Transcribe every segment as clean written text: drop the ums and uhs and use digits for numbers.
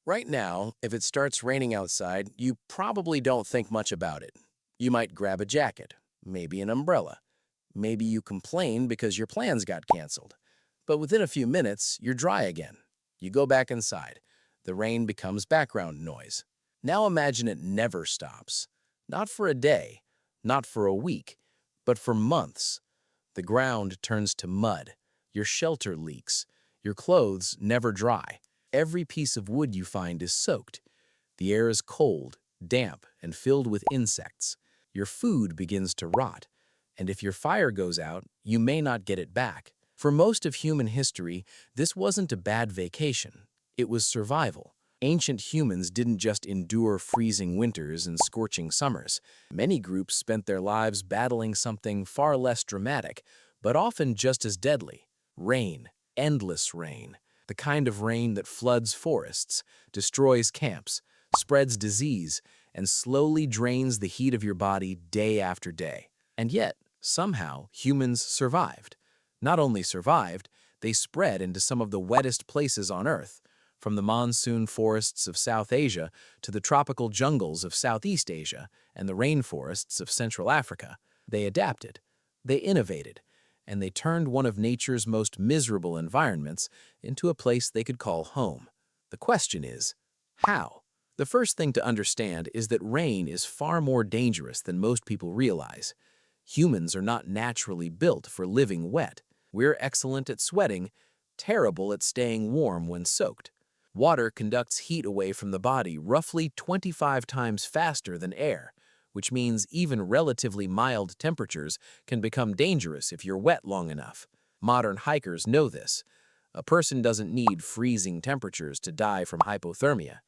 Right now, if it starts raining outside, you probably don't think much about it. You might grab a jacket, maybe an umbrella. Maybe you complain because your plans got canceled. But within a few minutes, you're dry again. You go back inside. The rain becomes background noise. Now imagine it never stops. Not for a day, not for a week, but for months. The ground turns to mud. Your shelter leaks. Your clothes never dry. Every piece of wood you find is soaked. The air is cold, damp, and filled with insects. Your food begins to rot. And if your fire goes out, you may not get it back. For most of human history, this wasn't a bad vacation. It was survival. Ancient humans didn't just endure freezing winters and scorching summers. Many groups spent their lives battling something far less dramatic, but often just as deadly: rain, endless rain. The kind of rain that floods forests, destroys camps, spreads disease, and slowly drains the heat of your body day after day. And yet, somehow, humans survived. Not only survived, they spread into some of the wettest places on Earth, from the monsoon forests of South Asia to the tropical jungles of Southeast Asia and the rainforests of Central Africa. They adapted, they innovated, and they turned one of nature's most miserable environments into a place they could call home. The question is, how? The first thing to understand is that rain is far more dangerous than most people realize. Humans are not naturally built for living wet. We're excellent at sweating, terrible at staying warm when soaked. Water conducts heat away from the body roughly 25 times faster than air, which means even relatively mild temperatures can become dangerous if you're wet long enough. Modern hikers know this. A person doesn't need freezing temperatures to die from hypothermia.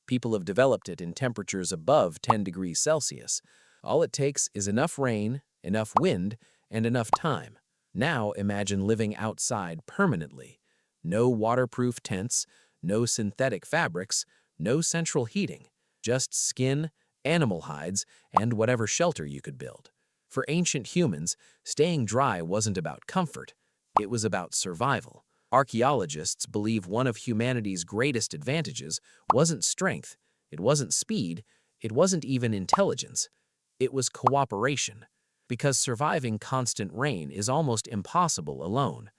People have developed it in temperatures above 10 degrees Celsius. All it takes is enough rain, enough wind, and enough time. Now imagine living outside permanently. No waterproof tents, no synthetic fabrics, no central heating, just skin, animal hides, and whatever shelter you could build. For ancient humans, staying dry wasn't about comfort. It was about survival. Archaeologists believe one of humanity's greatest advantages wasn't strength, it wasn't speed, it wasn't even intelligence. It was cooperation. Because surviving constant rain is almost impossible alone.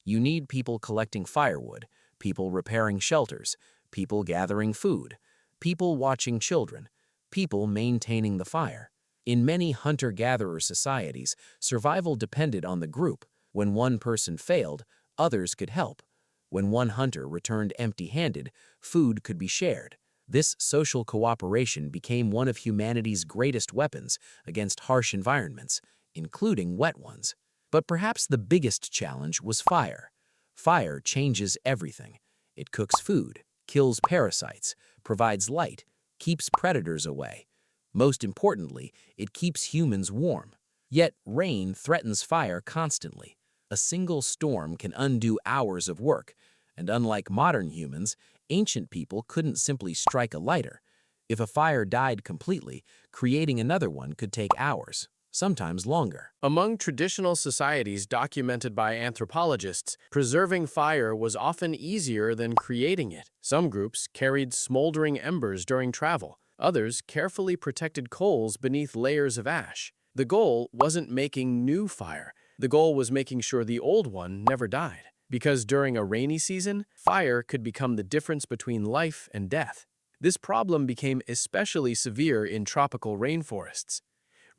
You need people collecting firewood, people repairing shelters, people gathering food, people watching children, people maintaining the fire. In many hunter-gatherer societies, survival depended on the group. When one person failed, others could help. When one hunter returned empty-handed, food could be shared. This social cooperation became one of humanity's greatest weapons against harsh environments, including wet ones. But perhaps the biggest challenge was fire. Fire changes everything. It cooks food, kills parasites, provides light, keeps predators away. Most importantly, it keeps humans warm. Yet rain threatens fire constantly. A single storm can undo hours of work, and unlike modern humans, ancient people couldn't simply strike a lighter. If a fire died completely, creating another one could take hours, sometimes longer. Among traditional societies documented by anthropologists, preserving fire was often easier than creating it. Some groups carried smoldering embers during travel. Others carefully protected coals beneath layers of ash. The goal wasn't making new fire. The goal was making sure the old one never died. Because during a rainy season, fire could become the difference between life and death. This problem became especially severe in tropical rainforests.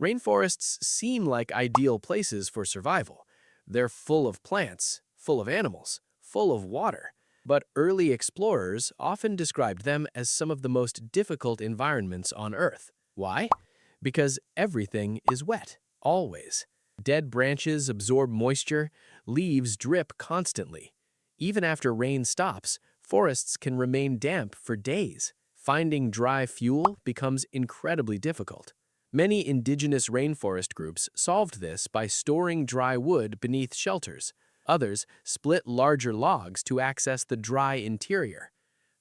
Rainforests seem like ideal places for survival. They're full of plants, full of animals, full of water. But early explorers often described them as some of the most difficult environments on Earth. Why? Because everything is wet, always. Dead branches absorb moisture, leaves drip constantly. Even after rain stops, forests can remain damp for days. Finding dry fuel becomes incredibly difficult. Many indigenous rainforest groups solved this by storing dry wood beneath shelters. Others split larger logs to access the dry interior.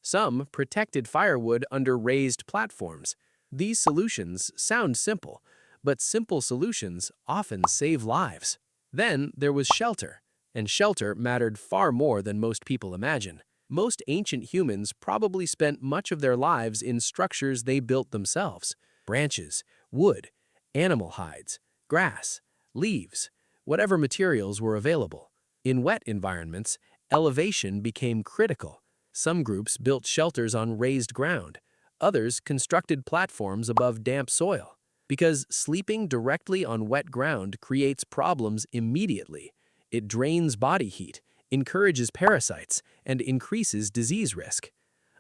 Some protected firewood under raised platforms. These solutions sound simple, but simple solutions often save lives. Then there was shelter, and shelter mattered far more than most people imagine. Most ancient humans probably spent much of their lives in structures they built themselves: branches, wood, animal hides, grass, leaves, whatever materials were available. In wet environments, elevation became critical. Some groups built shelters on raised ground. Others constructed platforms above damp soil. Because sleeping directly on wet ground creates problems immediately. It drains body heat, encourages parasites, and increases disease risk.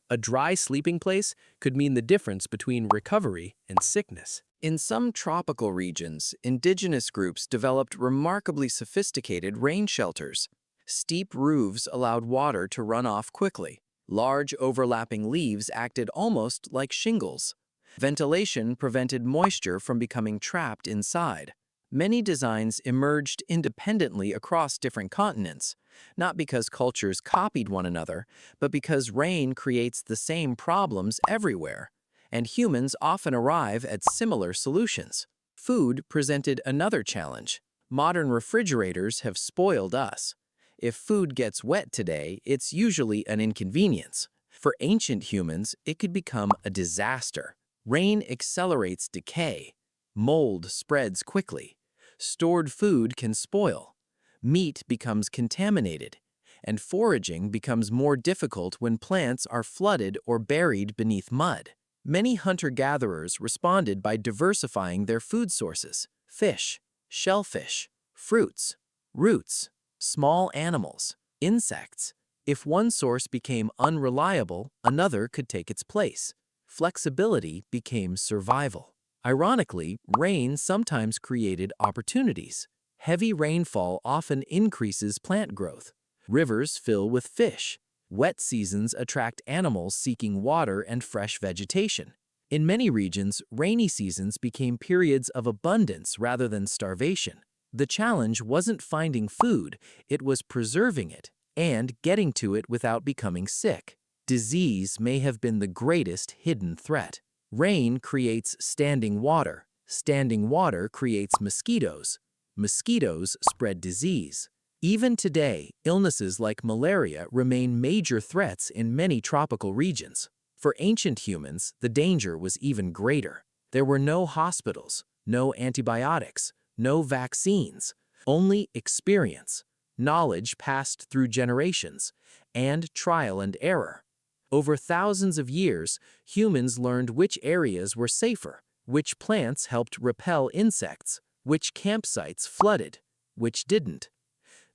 A dry sleeping place could mean the difference between recovery and sickness. In some tropical regions, indigenous groups developed remarkably sophisticated rain shelters. Steep roofs allowed water to run off quickly. Large overlapping leaves acted almost like shingles. Ventilation prevented moisture from becoming trapped inside. Many designs emerged independently across different continents, not because cultures copied one another, but because rain creates the same problems everywhere, and humans often arrive at similar solutions. Food presented another challenge. Modern refrigerators have spoiled us. If food gets wet today, it's usually an inconvenience. For ancient humans, it could become a disaster. Rain accelerates decay. Mold spreads quickly. Stored food can spoil. Meat becomes contaminated. And foraging becomes more difficult when plants are flooded or buried beneath mud. Many hunter-gatherers responded by diversifying their food sources: fish, shellfish, fruits, roots, small animals, insects. If one source became unreliable, another could take its place. Flexibility became survival. Ironically, rain sometimes created opportunities. Heavy rainfall often increases plant growth. Rivers fill with fish. Wet seasons attract animals seeking water and fresh vegetation. In many regions, rainy seasons became periods of abundance rather than starvation. The challenge wasn't finding food, it was preserving it and getting to it without becoming sick. Disease may have been the greatest hidden threat. Rain creates standing water. Standing water creates mosquitoes. Mosquitoes spread disease. Even today, illnesses like malaria remain major threats in many tropical regions. For ancient humans, the danger was even greater. There were no hospitals, no antibiotics, no vaccines, only experience, knowledge passed through generations, and trial and error. Over thousands of years, humans learned which areas were safer, which plants helped repel insects, which campsites flooded, which didn't.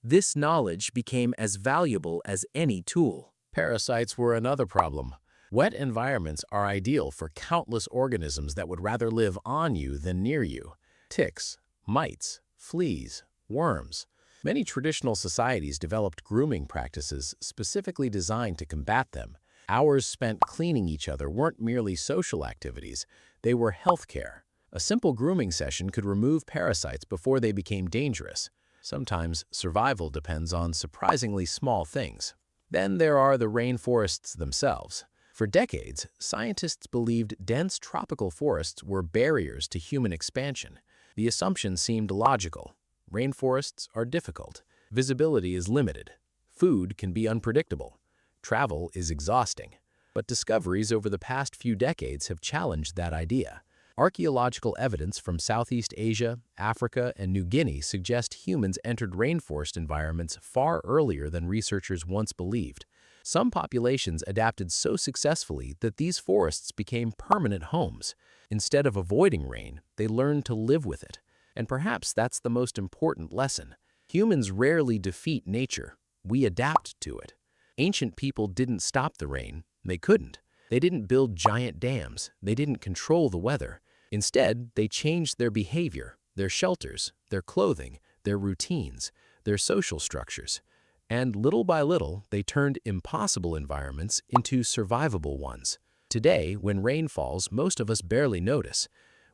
This knowledge became as valuable as any tool. Parasites were another problem. Wet environments are ideal for countless organisms that would rather live on you than near you. Ticks, mites, fleas, worms. Many traditional societies developed grooming practices specifically designed to combat them. Hours spent cleaning each other weren't merely social activities, they were healthcare. A simple grooming session could remove parasites before they became dangerous. Sometimes survival depends on surprisingly small things. Then there are the rainforests themselves. For decades, scientists believed dense tropical forests were barriers to human expansion. The assumption seemed logical. Rainforests are difficult. Visibility is limited. Food can be unpredictable. Travel is exhausting. But discoveries over the past few decades have challenged that idea. Archaeological evidence from Southeast Asia, Africa, and New Guinea suggest humans entered rainforest environments far earlier than researchers once believed. Some populations adapted so successfully that these forests became permanent homes. Instead of avoiding rain, they learned to live with it. And perhaps that's the most important lesson. Humans rarely defeat nature. We adapt to it. Ancient people didn't stop the rain. They couldn't. They didn't build giant dams. They didn't control the weather. Instead, they changed their behavior, their shelters, their clothing, their routines, their social structures. And little by little, they turned impossible environments into survivable ones. Today, when rain falls, most of us barely notice.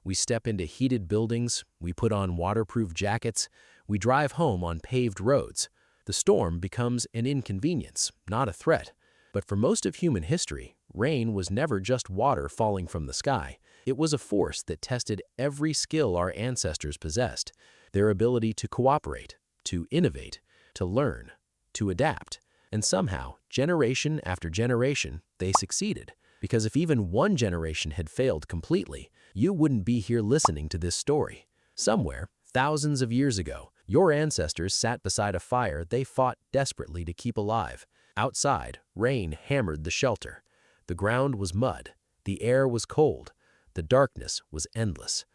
We step into heated buildings, we put on waterproof jackets, we drive home on paved roads. The storm becomes an inconvenience, not a threat. But for most of human history, rain was never just water falling from the sky. It was a force that tested every skill our ancestors possessed, their ability to cooperate, to innovate, to learn, to adapt. And somehow, generation after generation, they succeeded. Because if even one generation had failed completely, you wouldn't be here listening to this story. Somewhere, thousands of years ago, your ancestors sat beside a fire they fought desperately to keep alive. Outside, rain hammered the shelter. The ground was mud. The air was cold. The darkness was endless.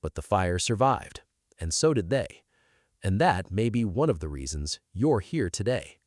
But the fire survived, and so did they. And that may be one of the reasons you're here today.